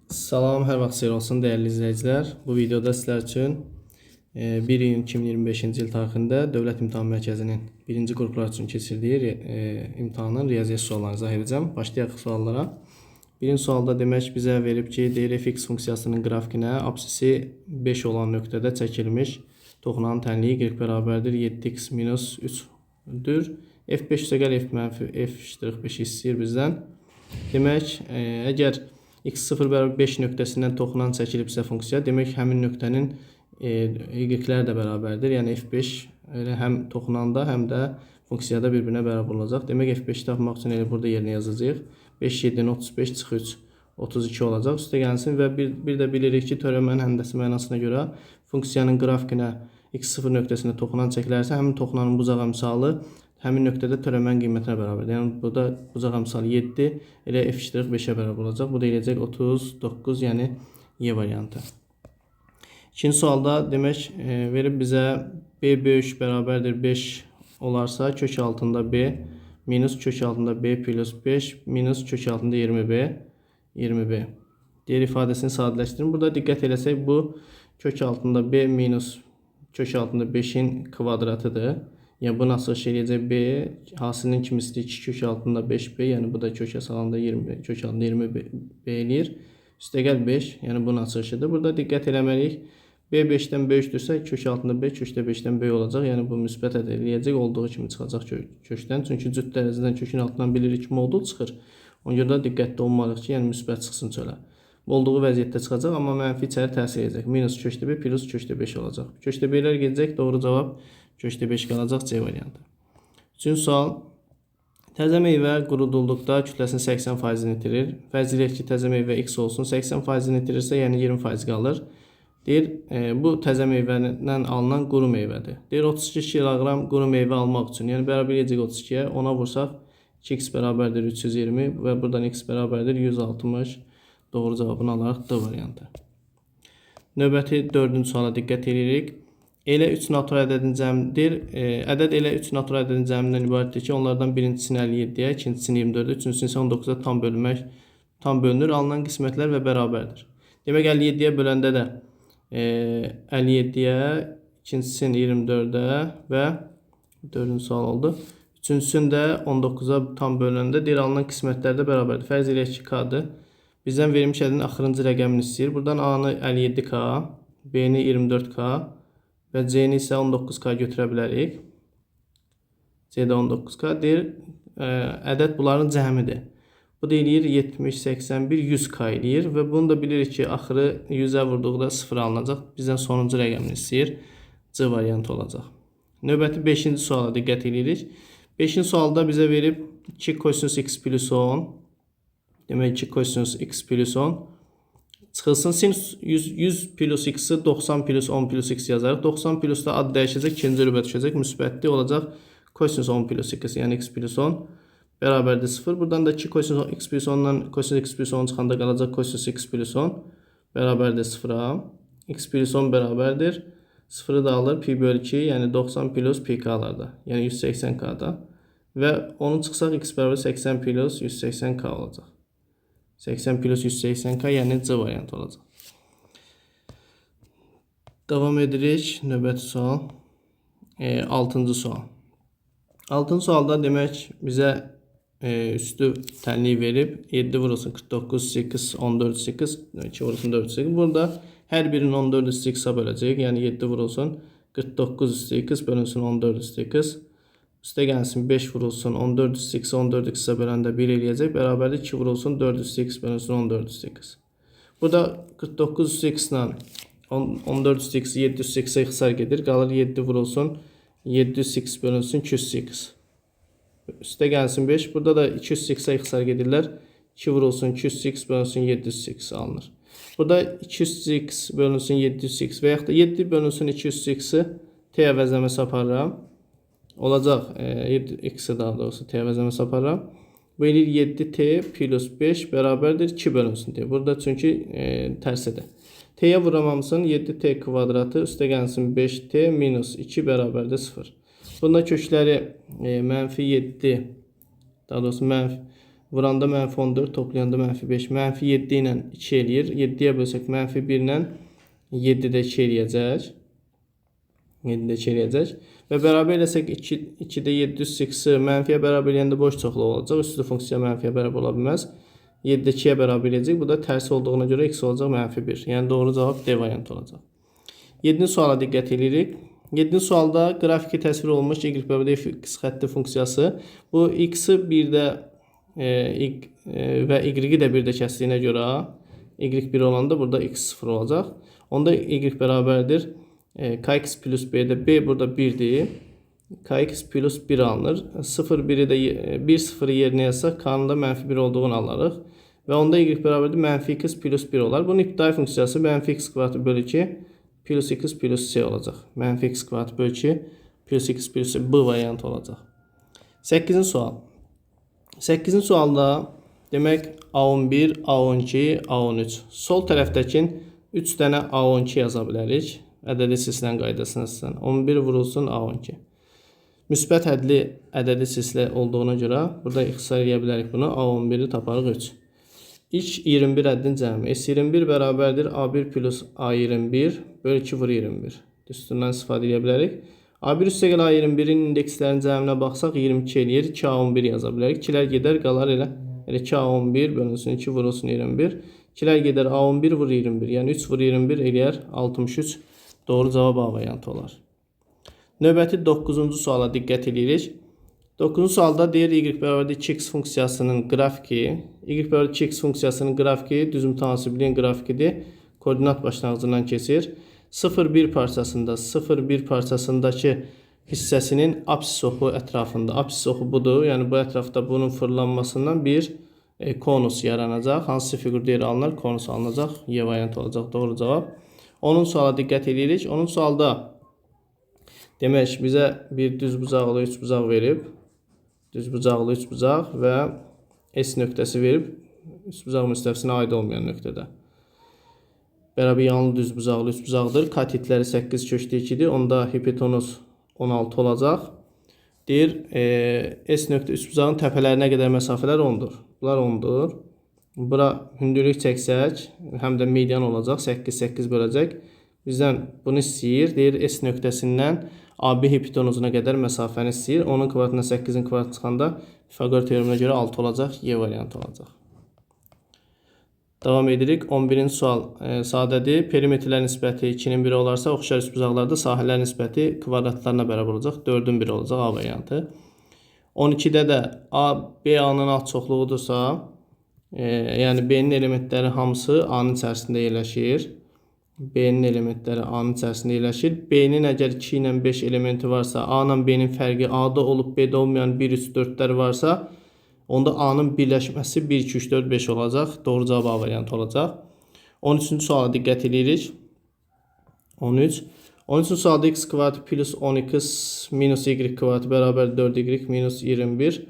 Salam, hər vaxt xeyir olsun dəyərli izləyicilər. Bu videoda sizlər üçün 1 iyun 2025-ci il tarixində Dövlət İmtahan Mərkəzinin birinci qruplar üçün keçirdiyi imtahanın riyaziyyat suallarını izah edəcəm. Başlayaq suallara. Birinci sualda demək bizə verib ki, deyir fx funksiyasının qrafikinə absisi 5 olan nöqtədə çəkilmiş toxunanın tənliyi y bərabərdir 7x minus 3-dür. f5 üstəgəl f mənfi f'5 istəyir bizdən. Demək, əgər x0 bərabər 5 nöqtəsindən toxunan çəkilibsə funksiya, demək həmin nöqtənin y-lər də bərabərdir. Yəni f5 həm toxunanda, həm də funksiyada bir-birinə bərabər olacaq. Demək f5 tapmaq üçün elə burada yerinə yazacağıq. 5 7 35 çıx 3 32 olacaq. Üstə gəlsin və bir də bilirik ki, teoremanın həndəsi mənasına görə funksiyanın qrafikinə x0 nöqtəsində toxunan çəkilərsə, həmin toxunanın bucağı əmsalı həmin nöqtədə teoremanın qiymətinə bərabərdir. Yəni burada bucaq əmsalı 7 elə f'5-ə bərabər olacaq. Bu da eləyəcək 39, yəni Y variantı. İkinci sualda demək verib bizə b böyük bərabərdir 5 olarsa kök altında b minus kök altında b plus 5 minus kök altında 20b. Deyir ifadəsini sadələşdirin. Burada diqqət eləsək bu kök altında b minus kök altında 5-in kvadratıdır. Yəni bu nasıl eləyəcək b hasilinin kimisi 2 kök altında 5b, yəni bu da kökə salanda 20 kök altında 20b eləyir. Üstəgəl 5, yəni bu nasıl işidir. Burada diqqət eləməliyik. B 5-dən böyükdürsə kök altında b kökdə 5-dən böyük olacaq. Yəni bu müsbət eləyəcək, olduğu kimi çıxacaq kökdən. Çünki cüt dərəcədən kökün altından bilirik ki, modul çıxır. Ona görə də diqqətli olmalıyıq ki, yəni müsbət çıxsın çölə. Olduğu vəziyyətdə çıxacaq, amma mənfi içəri təsir edəcək. Minus kökdə 1 plus kökdə 5 olacaq. Kökdə 1-lər gedəcək, doğru cavab kökdə 5 qalacaq, C variantı. Üçüncü sual. Təzə meyvə qurudulduqda kütləsinin 80%-ni itirir. Fərz edək ki, təzə meyvə x olsun, 80%-ni itirirsə, yəni 20% qalır. Deyir, bu təzə meyvədən alınan quru meyvədir. Deyir, 32 kiloqram quru meyvə almaq üçün, yəni bərabər edəcək 32-yə, ona vursaq 2x bərabərdir 320 və buradan x bərabərdir 160. Doğru cavabını alaraq D variantı. Növbəti 4-cü suala diqqət edirik. Elə 3 natural ədədin cəmidir. Ədəd elə 3 natural ədədin cəmindən ibarətdir ki, onlardan birincisini 57-yə, ikincisini 24-ə, üçüncüsünü isə 19-a tam bölünür. Alınan qismətlər və bərabərdir. Demək, 57-yə böləndə də 57-yə, ikincisini 24-ə və 4-cü sual oldu. Üçüncüsünü də 19-a tam bölündə deyir, alınan qismətlər də bərabərdir. Fərz eləyək ki, K-dır. Bizdən verilmiş ədədin axırıncı rəqəmini istəyir. Buradan A-nı 57K, B-ni 24K və C-ni isə 19K götürə bilərik. C-də 19K deyir, ədəd bunların cəmidir. Bu da eləyir 70, 81, 100K eləyir və bunu da bilirik ki, axırı 100-ə vurduqda 0 alınacaq. Bizdən sonuncu rəqəmini istəyir. C variantı olacaq. Növbəti 5-ci suala diqqət edirik. 5-ci sualda bizə verib 2 kosinus x plus 10. Demək 2 kosinus x plus 10. Çıxılsın sinus 100 plus x-i 90 plus 10 plus x yazarıq. 90 plus da ad dəyişəcək, ikinci rübə düşəcək. Müsbətli olacaq kosinus 10 plus x, yəni x plus 10 bərabərdir 0. Buradan da 2 kosinus x plus 10-dan kosinus x plus 10 çıxanda qalacaq kosinus x plus 10 bərabərdir 0-a. X plus 10 bərabərdir 0-ı da alır pi bölü 2, yəni 90 plus pi k-larda, yəni 180 k-da. Və onu çıxsaq x bərabər 80 plus 180 k olacaq. 80 plus 180 k, yəni C variantı olacaq. Davam edirik. Növbəti sual. 6-cı sual. 6-cı sualda demək bizə üstü tənliyi verib 7 vurulsun 49, 8, 14, 8, 2 vurulsun 4, 8. Burada hər birinin 14 üstü x-a böləcək. Yəni 7 vurulsun 49 üstü x bölünsün 14 üstü x. Üstə gəlsin 5 vurulsun 14 üstü x 14 x-a böləndə 1 eləyəcək. Bərabərdir 2 vurulsun 4 üstü x bölünsün 14 üstü x. Burada 49 üstü x ilə 14 üstü x 7 üstü x-a ixtisar gedir. Qalır 7 vurulsun 7 üstü x bölünsün 2 üstü x. Üstə gəlsin 5. Burada da 2 üstü x-a ixtisar gedirlər. 2 vurulsun 2 üstü x bölünsün 7 üstü x alınır. Burada 2 üstü x bölünsün 7 üstü x və yaxud da 7 bölünsün 2 üstü x-i t əvəzləməsi aparıram. Olacaq x-i daha doğrusu t əvəzləməsi aparıram. Bu eləyir 7t plus 5 bərabərdir 2 bölünsün deyə. Burada çünki tərsidir. T'yə vuramamsın 7t kvadratı üstə gəlsin 5t minus 2 bərabərdir 0. Bunda kökləri mənfi 7, daha doğrusu Vuranda -14, toplayanda -5. -7 ilə 2 eləyir. 7-yə bölsək -1 ilə 7-də 2 eləyəcək. 7-də 2 eləyəcək. Və bərabər eləsək 2-də 7 üstü x-i mənfiyə bərabər eləyəndə boş çoxluq olacaq. Üstü funksiya mənfiyə bərabər ola bilməz. 7-də 2-yə bərabər eləyəcək. Bu da tərsi olduğuna görə x olacaq -1. Yəni doğru cavab D variantı olacaq. 7-ci suala diqqət edirik. 7-ci sualda qrafiki təsvir olunmuş y bərabər x xətti funksiyası. Bu x-i 1-də və y-i də 1-də kəsdiyinə görə y 1 olanda burada x 0 olacaq. Onda y bərabərdir kx plus b-də b burada 1-dir. Kx plus 1 alınır. 0 1-i də 1 0-ı yerinə yazsaq k-nın da -1 olduğunu alırıq. Və onda y bərabərdir -x plus 1 olar. Bunun ibtidai funksiyası -x kvadratı bölü 2 plus x plus c olacaq. -x kvadratı bölü 2 plus x plus c bu variant olacaq. 8-ci sual. 8-ci sualda demək A11, A12, A13. Sol tərəfdəkin 3 dənə A12 yaza bilərik. Ədədi silsilən qaydasına əsasən. 11 vurulsun A12. Müsbət hədli ədədi silsilə olduğuna görə burada ixtisar edə bilərik bunu. A11-i taparıq 3. İlk 21 ədədin cəmi. S21 bərabərdir A1 plus A21 bölü 2 vur 21. Düsturdan istifadə edə bilərik. A1 üstəgəl A21-in indekslərinin cəminə baxsaq 22 eləyir. 2A11 yaza bilərik. 2-lər gedər, qalar elə 2A11 bölünsün 2 vurulsun 21. 2-lər gedər A11 vur 21. Yəni 3 vur 21 eləyər 63. Doğru cavab A variantı olar. Növbəti 9-cu suala diqqət edirik. 9-cu sualda deyir y bərabərdir 2x funksiyasının qrafiki. Y bərabərdir 2x funksiyasının qrafiki düzüm tansibliyin qrafikidir. Koordinat başlanğıcından keçir. 0,1 parçasında 0,1 parçasındakı hissəsinin apsis oxu ətrafında. Apsis oxu budur. Yəni bu ətrafda bunun fırlanmasından bir konus yaranacaq. Hansı fiqurda yer alınır? Konus alınacaq. Y variantı olacaq. Doğru cavab. 10-cu suala diqqət edirik. 10-cu sualda demək bizə bir düz bucaqlı 3 bucaq verib. Düz bucaqlı 3 bucaq və S nöqtəsi verib. 3 bucaq müstəvisinə aid olmayan nöqtədə. Bərabər yanlı düz bucaqlı 3 bucaqdır. Katitləri 8 köşdə 2-dir. Onda hipotenuz 16 olacaq. Deyir, S nöqtə 3 bucağın təpələrinə qədər məsafələr 10-dur. Bunlar 10-dur. Bura hündürlük çəksək, həm də median olacaq. 8 böləcək. Bizdən bunu istəyir. Deyir, S nöqtəsindən AB hipotenuzuna qədər məsafəni istəyir. 10-un kvadratına 8-in kvadratı çıxanda Pifaqor teoreminə görə 6 olacaq. Y variantı olacaq. Davam edirik. 11-ci sual sadədir. Perimetrlər nisbəti 2-nin 1 olarsa, oxşar üçbucaqlarda sahələr nisbəti kvadratlarına bərabər olacaq. 4-ün 1 olacaq A variantı. 12-də də A, B-A-nın alt çoxluğudursa, yəni B-nin elementləri hamısı A-nın içərisində yerləşir. B-nin elementləri A-nın içərisində yerləşir. B-nin əgər 2 ilə 5 elementi varsa, A ilə B-nin fərqi A-da olub B-də olmayan 1, 3, 4-lər varsa, onda A-nın birləşməsi 1, 2, 3, 4, 5 olacaq. Doğru cavab A variantı olacaq. 13-cü suala diqqət edirik. 13-cü sualda x kvadratı plus 10x minus y kvadratı bərabər 4y minus 21.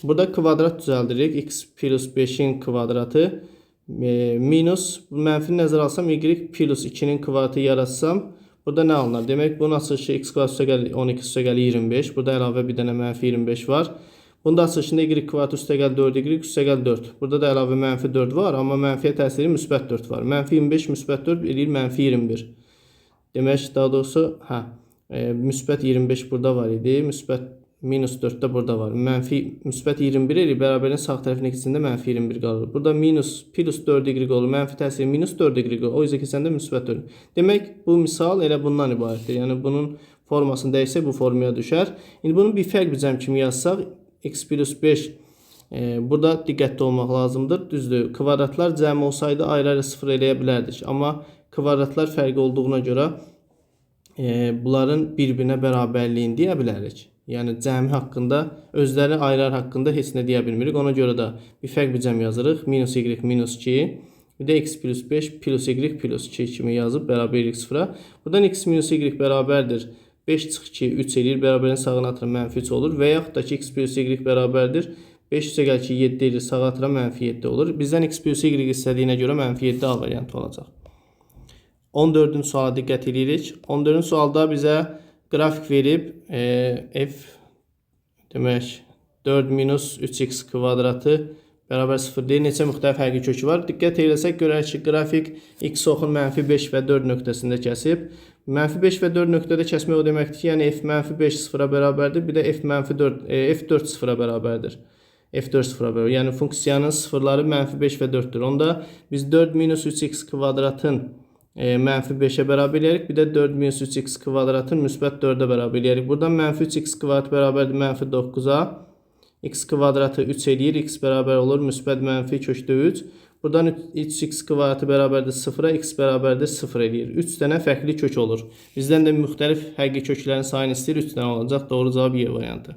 Burada kvadrat düzəldirik. X plus 5-in kvadratı minus mənfini nəzərə alsam y plus 2-nin kvadratı yaratsam burada nə alınır? Demək bunun açılışı x kvadrat üstəgəl 12 üstəgəl 25. Burada əlavə bir dənə mənfi 25 var. Bunda açılışında y kvadrat üstəgəl 4y üstəgəl 4. Burada da əlavə mənfi 4 var, amma mənfiyə təsiri müsbət 4 var. Mənfi 25 müsbət 4 eləyir mənfi 21. Demək daha doğrusu müsbət 25 burada var idi. Müsbət minus 4 də burada var. Mənfi müsbət 21 eləyir. Bərabərin sağ tərəfinin ikisində mənfi 21 qalır. Burada minus plus 4y olur. Mənfi təsiri minus 4y olur. O yüzden keçəndə müsbət 4. Demək bu misal elə bundan ibarətdir. Yəni bunun formasını dəyişsək bu formaya düşər. İndi bunu bir fərq bir cəm kimi yazsaq x plus 5 burada diqqətli olmaq lazımdır. Düzdür. Kvadratlar cəmi olsaydı ayrı-ayrı 0 eləyə bilərdik. Amma kvadratlar fərqi olduğuna görə bunların bir-birinə bərabərliyini deyə bilərik. Yəni cəmi haqqında, özləri ayrı-ayrı haqqında heç nə deyə bilmirik. Ona görə də bir fərq bir cəm yazırıq. Minus y minus 2. Bir də x plus 5 plus y plus 2 kimi yazıb bərabər y 0-a. Buradan x minus y bərabərdir. 5 çıx 2, 3 eləyir. Bərabərin sağına atıram mənfi 3 olur. Və yaxud da ki, x plus y bərabərdir. 5 üstəgəl ki, 7 eləyir. Sağa atıram mənfi 7 olur. Bizdən x plus y istədiyinə görə mənfi 7 A variantı olacaq. 14-cü suala diqqət edirik. 14-cü sualda bizə qrafik verib. F demək 4 minus 3x kvadratı bərabər 0 deyil. Neçə müxtəlif həqiqi kökü var? Diqqət eləsək görərik ki, qrafik x oxun -5 və 4 nöqtəsində kəsib. -5 və 4 nöqtədə kəsmək o deməkdir ki, yəni f -5 0-a bərabərdir. Bir də f4 0-a bərabərdir. F4 0-a bərabər. Yəni funksiyanın sıfırları -5 və 4-dür. Onda biz 4 minus 3x kvadratın -5-ə bərabər eləyirik. Bir də 4 minus 3x kvadratın müsbət 4-ə bərabər eləyirik. Buradan -3x kvadrat bərabərdir -9-a. X kvadratı 3 eləyir. X bərabər olur müsbət -3. Buradan 3x kvadratı bərabərdir 0-a. X bərabərdir 0 eləyir. 3 dənə fərqli kök olur. Bizdən də müxtəlif həqiqi köklərin sayını istəyir. 3 dənə olacaq. Doğru cavab Y variantı.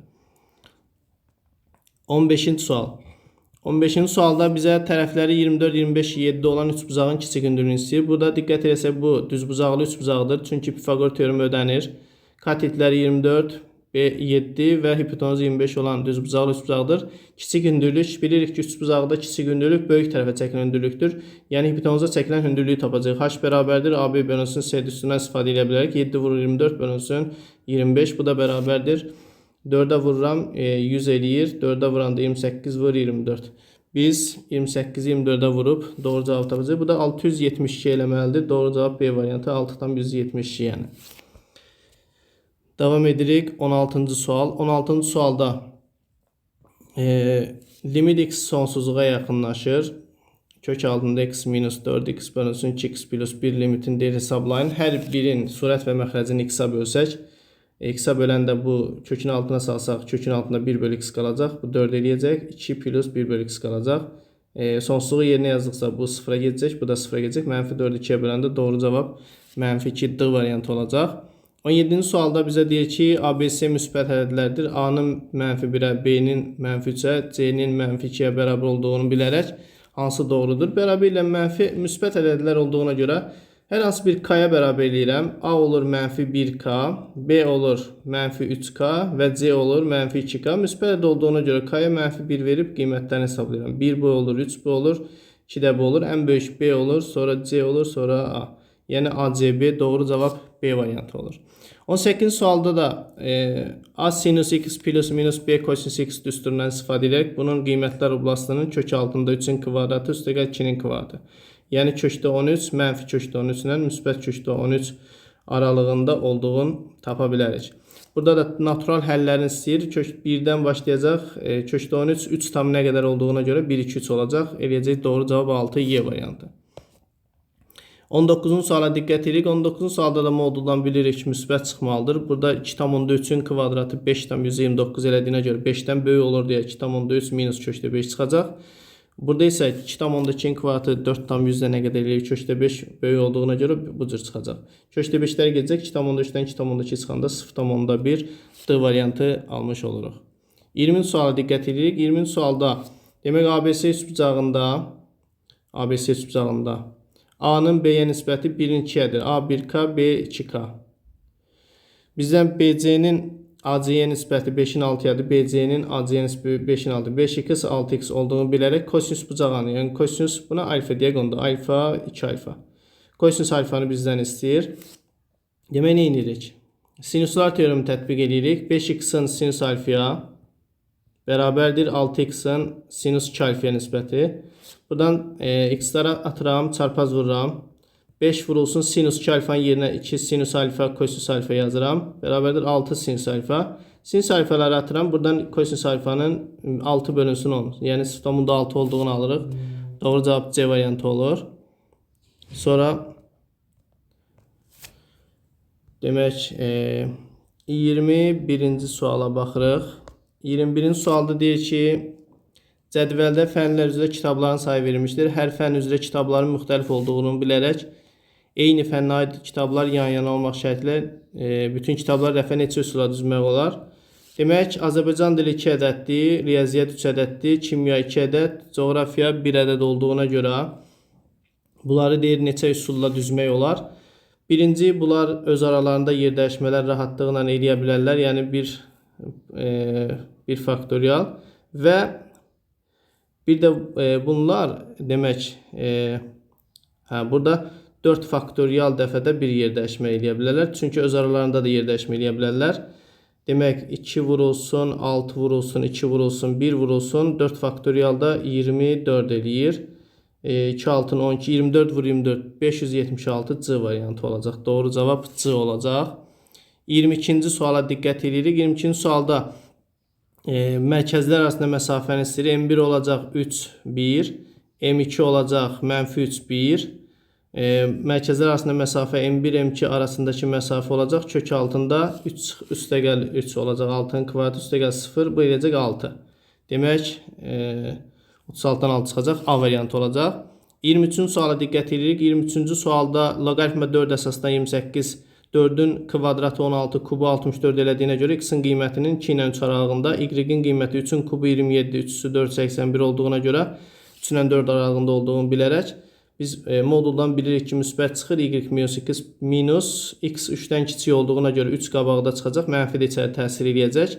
15-ci sual. 15-ci sualda bizə tərəfləri 24, 25, 7 olan üçbucağın kiçik hündürlüyünü istəyir. Burada diqqət etsək bu düzbucaqlı üçbucaqdır. Çünki Pifagor teoremi ödənir. Katetləri 24, 7 və hipotenuzu 25 olan düzbucaqlı üçbucaqdır. Kiçik hündürlük, bilirik ki, üçbucaqda kiçik hündürlük böyük tərəfə çəkilən hündürlükdür. Yəni hipotenuza çəkilən hündürlüyü tapacağıq. H bərabərdir AB bölünsün C üstündən istifadə edə bilərik. 7 vurur 24 bölünsün 25. Bu da bərabərdir. 4'ə vururam 100 eləyir. 4'ə vuranda 28 vur 24. Biz 28'i 24'ə vurub doğru cavab tapacağıq. Bu da 672 eləməlidir. Doğru cavab B variantı 6'dan 172 yəni. Davam edirik. 16-cı sual. 16-cı sualda limit x sonsuzluğa yaxınlaşır. Kök altında x minus 4 x bölünsün 2x plus 1 limitini deyil hesablayın. Hər birin surət və məxrəcini x-a bölsək. X-a böləndə bu kökün altına salsaq, kökün altında 1 bölü x qalacaq. Bu 4 eləyəcək. 2 plus 1 bölü x qalacaq. Sonsuzluğu yerinə yazdıqsa bu 0-a gedəcək. Bu da 0-a gedəcək. -4 2-yə böləndə doğru cavab -2 D variantı olacaq. 17-ci sualda bizə deyir ki, ABC müsbət ədədlərdir. A-nın -1-ə, B-nin -3-ə, C-nin -2-yə bərabər olduğunu bilərək hansı doğrudur? Bərabər ilə müsbət ədədlər olduğuna görə hər hansı bir k-ya bərabər eləyirəm. A olur -1k, B olur -3k və C olur -2k. Müsbət ədəd olduğuna görə k-ya -1 verib qiymətlərini hesablayıram. 1 bu olur, 3 bu olur, 2 də bu olur. Ən böyük B olur, sonra C olur, sonra A. Yəni ACB doğru cavab B variantı olur. 18 sualda da A sinus x plus minus B kosinus x düsturundan istifadə edərək bunun qiymətlər oblastının kök altında 3-ün kvadratı üstəgəl 2-nin kvadratı. Yəni kökdə 13, mənfi kökdə 13 ilə müsbət kökdə 13 aralığında olduğunu tapa bilərik. Burada da natural həllərini istəyir. Kök 1-dən başlayacaq. Kökdə 13, 3 tam nə qədər olduğuna görə 1, 2, 3 olacaq. Eləyəcək doğru cavab 6 Y variantı. 19-cu suala diqqət edirik. 19-cu sualda da moduldan bilirik ki, müsbət çıxmalıdır. Burada 2,3-ün kvadratı 5,129 elədiyinə görə 5-dən böyük olur deyə 2,3 minus kökdə 5 çıxacaq. Burada isə 2,2-nin kvadratı 4,100-də nə qədər eləyir? Kökdə 5 böyük olduğuna görə bu cür çıxacaq. Kökdə 5-lər gedəcək. 2,3-dən 2,2 çıxanda 0,1 D variantı almış oluruq. 20-ci suala diqqət edirik. 20-ci sualda demək ABC üçbucağında A-nın B-yə nisbəti 1-in 2-yədir. A 1K, B 2K. Bizdən BC-nin AC-yə nisbəti 5-in 6-yadır. BC-nin AC-yə nisbəti 5-in 6, 5x 6x olduğunu bilərək kosinus bucağını, yəni kosinus buna alfa deyək onda. Alfa 2 alfa. Kosinus alfanı bizdən istəyir. Demək nə edirik? Sinuslar teoremi tətbiq edirik. 5x-in sinus alfaya bərabərdir 6x-in sinus 2 alfaya nisbəti. Buradan x-lara atıram, çarpaz vururam. 5 vurulsun sinus 2 alfanın yerinə 2 sinus alfa, kosinus alfa yazıram. Bərabərdir 6 sinus alfa. Sinus alfaları atıram. Buradan kosinus alfanın 6 bölünsün 10. Yəni 0,6 olduğunu alırıq. Doğru cavab C variantı olur. Sonra demək 21-ci suala baxırıq. 21-ci sualda deyir ki, cədvəldə fənlər üzrə kitabların sayı verilmişdir. Hər fən üzrə kitabların müxtəlif olduğunu bilərək eyni fənnə aid kitablar yan-yana olmaq şərtilə bütün kitablar rəfə neçə üsulla düzmək olar? Demək, Azərbaycan dili 2 ədəddir, riyaziyyat 3 ədəddir, kimya 2 ədəd, coğrafiya 1 ədəd olduğuna görə bunları deyir neçə üsulla düzmək olar? Birinci, bunlar öz aralarında yer dəyişmələr rahatlıqla eləyə bilərlər, yəni bir faktorial və bir də bunlar demək burada 4 faktorial dəfədə bir yer dəyişmə eləyə bilərlər. Çünki öz aralarında da yer dəyişmə eləyə bilərlər. Demək 2 vurulsun, 6 vurulsun, 2 vurulsun, 1 vurulsun, 4 faktorialda 24 eləyir. 2 6'ın 12, 24 vur 24, 576 C variantı olacaq. Doğru cavab C olacaq. 22-ci suala diqqət edirik. 22-ci sualda mərkəzlər arasında məsafəni istəyir. M1 olacaq 3, 1. M2 olacaq -3, 1. Mərkəzlər arasında məsafə M1, M2 arasındakı məsafə olacaq. Kök altında 3 üstəgəl 3 olacaq. 6'nın kvadratı üstəgəl 0. Bu eləyəcək 6. Demək 36'dan 6 çıxacaq. A variantı olacaq. 23-cü suala diqqət edirik. 23-cü sualda loqaritma 4 əsasdan 28, 4'ün kvadratı 16, kubu 64 elədiyinə görə x-in qiymətinin 2 ilə 3 aralığında, y-in qiyməti 3'ün kubu 27, 3'üsü 4, 81 olduğuna görə 3 ilə 4 aralığında olduğunu bilərək biz moduldan bilirik ki, müsbət çıxır. Y minus 2 minus x 3'dən kiçik olduğuna görə 3 qabaqda çıxacaq. Mənfi də içəri təsir edəcək.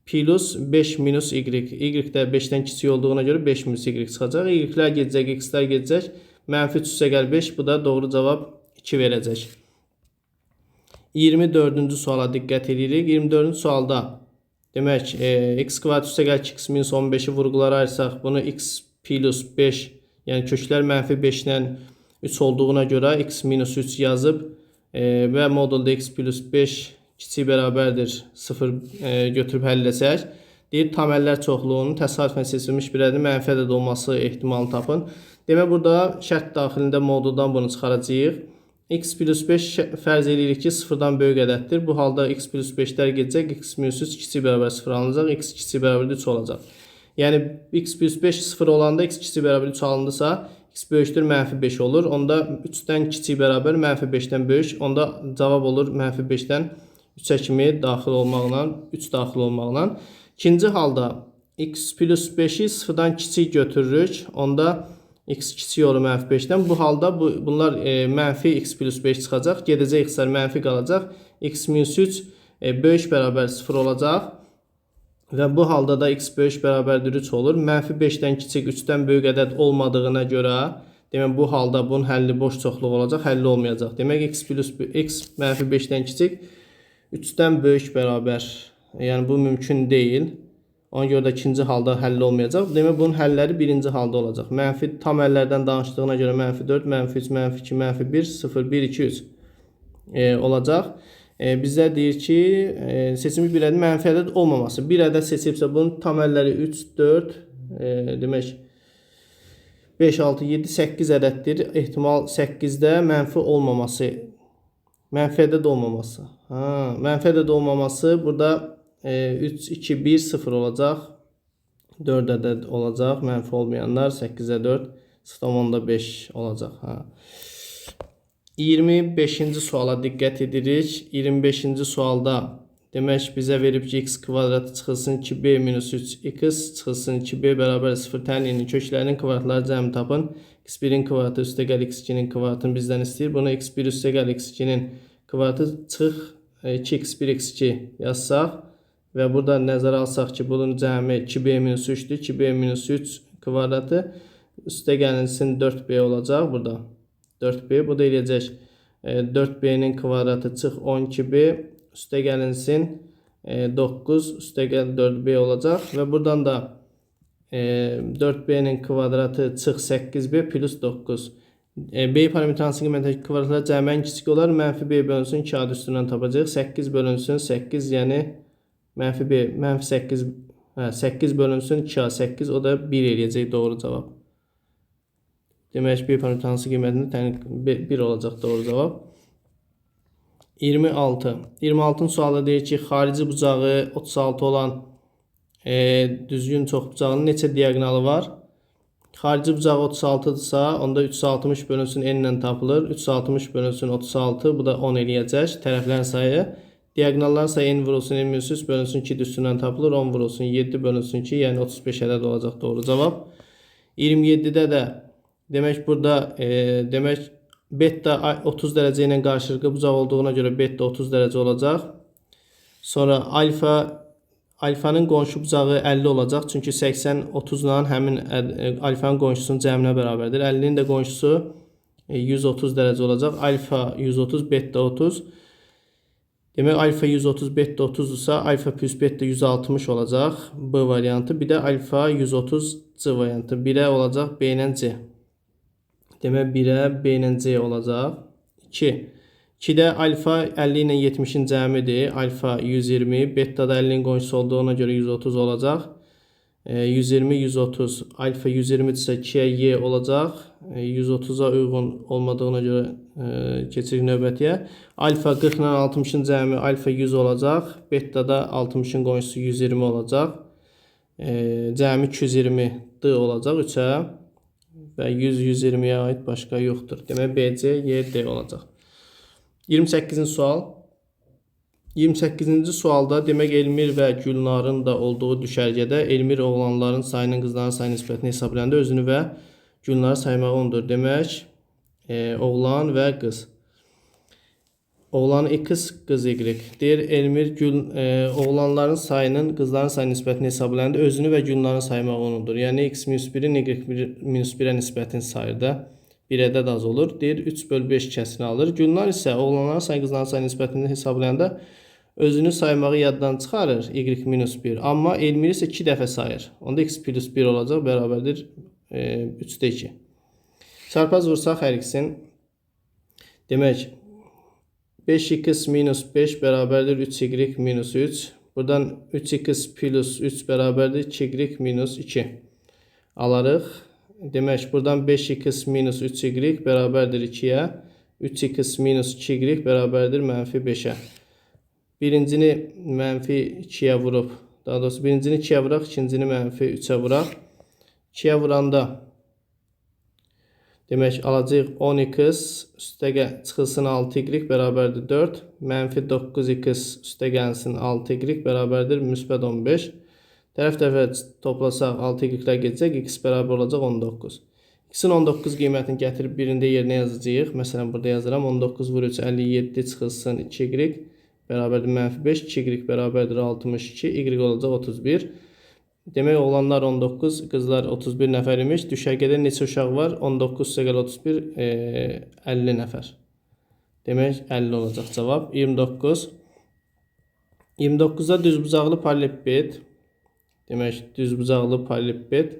Plus 5 minus y. Y də 5'dən kiçik olduğuna görə 5 minus y çıxacaq. Y-lər gedəcək, x-lər gedəcək. Mənfi 3 üstəgəl 5. Bu da doğru cavab 2 verəcək. 24-cü suala diqqət edirik. 24-cü sualda demək x kvadrat üstəgəl 2x minus 15'i vurğulara ayırsaq, bunu x plus 5, yəni köklər mənfi 5-dən 3 olduğuna görə x minus 3 yazıb və modulda x plus 5 kiçik bərabərdir 0 götürüb həll etsək. Deyir, tam əllər çoxluğunun təsadüfən seçilmiş bir ədədin mənfi ədəd olması ehtimalını tapın. Demək, burada şərt daxilində moduldan bunu çıxaracağıq. X plus 5 fərz edirik ki, 0-dan böyük ədəddir. Bu halda x plus 5'lər gedəcək. X minus 3 kiçik bərabər 0 alınacaq. X kiçik bərabər 3 olacaq. Yəni, x plus 5 0 olanda x kiçik bərabər 3 alındısa, x böyükdür mənfi 5 olur. Onda 3'dən kiçik bərabər mənfi 5'dən böyük. Onda cavab olur mənfi 5'dən 3'ə kimi daxil olmaqla, 3 daxil olmaqla. İkinci halda x plus 5'i 0'dan kiçik götürürük. Onda x kiçik olur mənfi 5'dən. Bu halda bunlar mənfi x plus 5 çıxacaq. Gedəcək x-lər mənfi qalacaq. X minus 3 böyük bərabər 0 olacaq. Və bu halda da x böyük bərabərdir 3 olur. Mənfi 5'dən kiçik 3'dən böyük ədəd olmadığına görə, demək bu halda bunun həlli boş çoxluq olacaq, həlli olmayacaq. Demək x mənfi 5'dən kiçik 3'dən böyük bərabər, yəni bu mümkün deyil. Ona görə də ikinci halda həll olmayacaq. Demək, bunun həlləri birinci halda olacaq. Mənfi tam əllərdən danışdığına görə mənfi 4, mənfi 3, mənfi 2, mənfi 1, 0, 1, 2, 3 olacaq. Bizdə deyir ki, seçilmiş bir ədədin mənfi ədəd olmaması. Bir ədəd seçilibsə, bunun tam əlləri 3, 4, demək 5, 6, 7, 8 ədəddir. Ehtimal 8'də mənfi olmaması. Mənfi ədəd olmaması. Mənfi ədəd olmaması burada 3, 2, 1, 0 olacaq. 4 ədəd olacaq. Mənfi olmayanlar 8'ə 4, 0,5 olacaq. 25-ci suala diqqət edirik. 25-ci sualda demək bizə verib ki, x kvadratı çıxılsın 2b minus 3x çıxılsın 2b bərabər 0 tənliyinin köklərinin kvadratları cəmi tapın. x1'in kvadratı üstəgəl x2'nin kvadratını bizdən istəyir. Bunu x1 üstəgəl x2'nin kvadratı çıx 2x1 x2 yazsaq və burada nəzərə alsaq ki, bunun cəmi 2b minus 3'dür. 2b minus 3 kvadratı üstəgəlinsin 4b olacaq burada. 4b, bu da eləyəcək 4b'nin kvadratı çıx 12b üstəgəlinsin 9 üstəgəl 4b olacaq və buradan da 4b'nin kvadratı çıx 8b plus 9. B parametrasının qiymətindəki kvadratlar cəmən kiçik olar. Mənfi b bölünsün 2 adı üstündən tapacaq. 8 bölünsün 8, yəni mənfi b, mənfi 8, 8 bölünsün 2a 8, o da 1 eləyəcək doğru cavab. Demək, B parametrasının qiymətində 1 olacaq doğru cavab. 26. 26-cı sualda deyir ki, xarici bucağı 36 olan düzgün çoxbucağının neçə diaqonalı var? Xarici bucağı 36-dırsa, onda 360 bölünsün n ilə tapılır. 360 bölünsün 36, bu da 10 eləyəcək. Tərəflərin sayı. Diaqonalların sayı n vurulsun n minus 3 bölünsün 2 üstündən tapılır. 10 vurulsun 7 bölünsün 2, yəni 35 ədəd olacaq doğru cavab. 27-də də demək burada demək beta 30 dərəcə ilə qarşılıqlı bucaq olduğuna görə beta 30 dərəcə olacaq. Sonra alfanın qonşu bucağı 50 olacaq. Çünki 80 30 ilə həmin alfanın qonşusunun cəminə bərabərdir. 50'nin də qonşusu 130 dərəcə olacaq. Alfa 130, beta 30. Demək alfa 130, beta 30-dursa alfa plus beta 160 olacaq B variantı. Bir də alfa 130 C variantı. 1-ə olacaq B ilə C. Demək 1-ə B ilə C olacaq. 2. 2-də alfa 50 ilə 70-in cəmidir. Alfa 120, beta da 50-nin qonşusu olduğuna görə 130 olacaq. 120, 130, alfa 120-dirsə 2-yə Y olacaq. 130-a uyğun olmadığına görə keçirik növbətiyə. Alfa 40 ilə 60-ın cəmi alfa 100 olacaq. Beta da 60-ın qonşusu 120 olacaq. Cəmi 220 D olacaq 3-ə. Və 100-120-yə aid başqa yoxdur. Demək BC, Y, D olacaq. 28-ci sual. 28-ci sualda demək Elmir və Gülnarın da olduğu düşərgədə Elmir oğlanların sayının qızların sayı nisbətini hesablayanda özünü və Gülnarı saymağı ondur. Demək oğlan və qız. Oğlan X, qız Y. Deyir Elmir oğlanların sayının qızların sayı nisbətini hesablayanda özünü və Gülnarın saymağı onundur. Yəni X minus 1-in Y minus 1-ə nisbətini sayır da. Bir ədəd az olur. Deyir 3/5 hissəsini alır. Gülnar isə oğlanların sayı qızların sayı nisbətini hesablayanda özünü saymağı yaddan çıxarır. Y minus 1. Amma Elmir isə 2 dəfə sayır. Onda X plus 1 olacaq. Bərabərdir 3-də 2. Çarpaz vursaq hər ikisini. Demək 5x minus 5 bərabərdir 3y minus 3. Buradan 3x plus 3 bərabərdir 2y minus 2. Alarıq. Demək buradan 5x minus 3y bərabərdir 2-yə. 3x minus 2y bərabərdir mənfi 5-ə. Birincini mənfi 2-yə vurub. Daha doğrusu birincini 2-yə vuraq, ikincini mənfi 3-ə vuraq. 2-yə vuranda demək alacaq 10x çıxılsın 6y bərabərdir 4. Mənfi 9x üstə gəlsin 6y bərabərdir müsbət 15. Tərəf-tərəfə toplasaq 6y-lər gedəcək. X bərabər olacaq 19. X-in 19 qiymətini gətirib birində yerinə yazacağıq. Məsələn, burada yazıram. 19 vur 3, 57 çıxılsın 2y bərabərdir mənfi 5. 2y bərabərdir 62. Y olacaq 31. Demək, oğlanlar 19, qızlar 31 nəfər imiş. Düşərgədə neçə uşaq var? 19 + 31, 50 nəfər. Demək, 50 olacaq cavab. 29. 29-da düzbucaqlı paralellepiped. Demək, düzbucaqlı paralellepiped.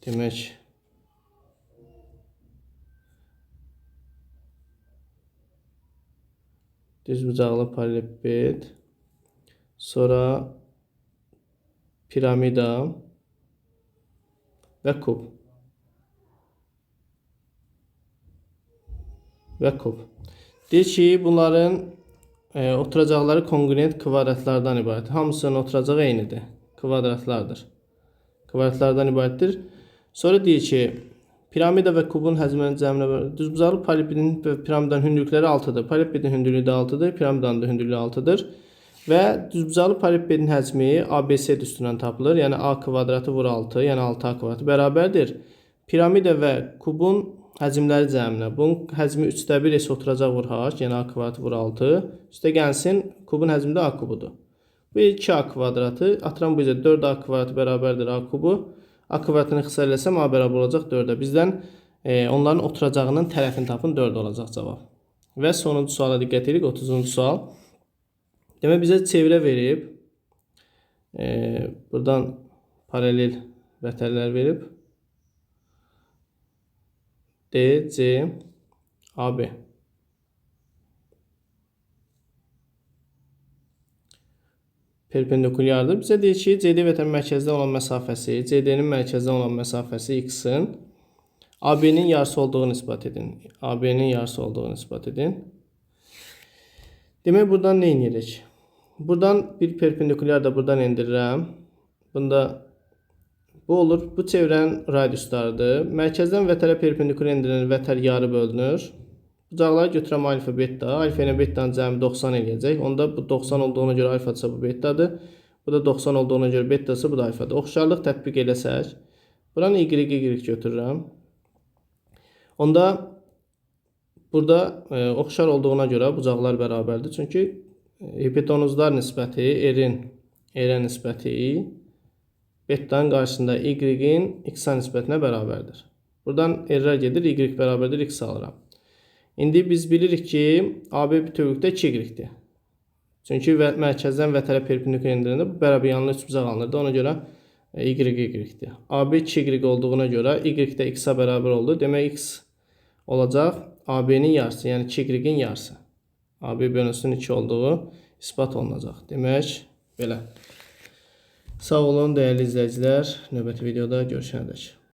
Demək, düzbucaqlı paralellepiped. Sonra piramida və kub. Deyir ki, bunların oturacaqları kongruent kvadratlardan ibarət. Hamısının oturacağı eynidir. Kvadratlardır. Kvadratlardan ibarətdir. Sonra deyir ki, piramida və kubun həzmlərinin cəminə bölünür. Düzbucaqlı paralellepipedin və piramidanın hündürlükləri 6-dır. Paralellepipedin hündürlüyü də 6-dır. Piramidanın da hündürlüyü 6-dır. Və düzbucaqlı paralellepipedin həcmi ABC düsturundan tapılır. Yəni A kvadratı vur 6, yəni 6A kvadratı bərabərdir. Piramida və kubun həcmləri cəminə. Bunun həcmi 3/1 isə oturacaq vur H, yəni A kvadratı vur 6. Üstə gəlsin, kubun həcmi də A kubudur. Bu 2A kvadratı, atıram bu üzrə 4A kvadratı bərabərdir A kubu. A kvadratını ixtisar eləsəm A bərabər olacaq 4-ə. Bizdən onların oturacağının tərəfini tapın, 4 olacaq cavab. Və sonuncu suala diqqət edirik, 30-cu sual. Demək, bizə çevrə verib. Buradan paralel vətərlər verib. D, C, AB. Perpendikulyardır. Bizə deyir ki, CD vətərin mərkəzdən olan məsafəsi, CD-nin mərkəzdən olan məsafəsi X-in AB-nin yarısı olduğunu isbat edin. AB-nin yarısı olduğunu isbat edin. Demək, buradan nə edirik? Buradan bir perpendikulyar da buradan endirirəm. Bunda bu olur. Bu çevrənin radiuslarıdır. Mərkəzdən vətərə perpendikulyar endirilən vətər yarı bölünür. Bucaqları götürəm alfa, beta. Alfa ilə betanın cəmi 90 eləyəcək. Onda bu 90 olduğuna görə alfadırsa bu betadır. Bu da 90 olduğuna görə betadırsa bu da alfadır. Oxşarlıq tətbiq eləsək, buranı y götürürəm. Onda burada oxşar olduğuna görə bucaqlar bərabərdir. Çünki hipotenuzlar nisbəti R-ə nisbəti betanın qarşısında y-in x-a nisbətinə bərabərdir. Buradan r-lər gedir, y bərabərdir x alıram. İndi biz bilirik ki AB bütövlükdə 2y-dir. Çünki mərkəzdən vətərə perpendikulyar endirəndə bu bərabər yanına 3 bucaq alınırdı. Ona görə y-dir. AB 2y olduğuna görə y də x-a bərabər oldu. Demək x olacaq AB-nin yarısı, yəni 2y-in yarısı. AB bölünsün 2 olduğu isbat olunacaq. Demək belə. Sağ olun dəyərli izləyicilər. Növbəti videoda görüşənədək.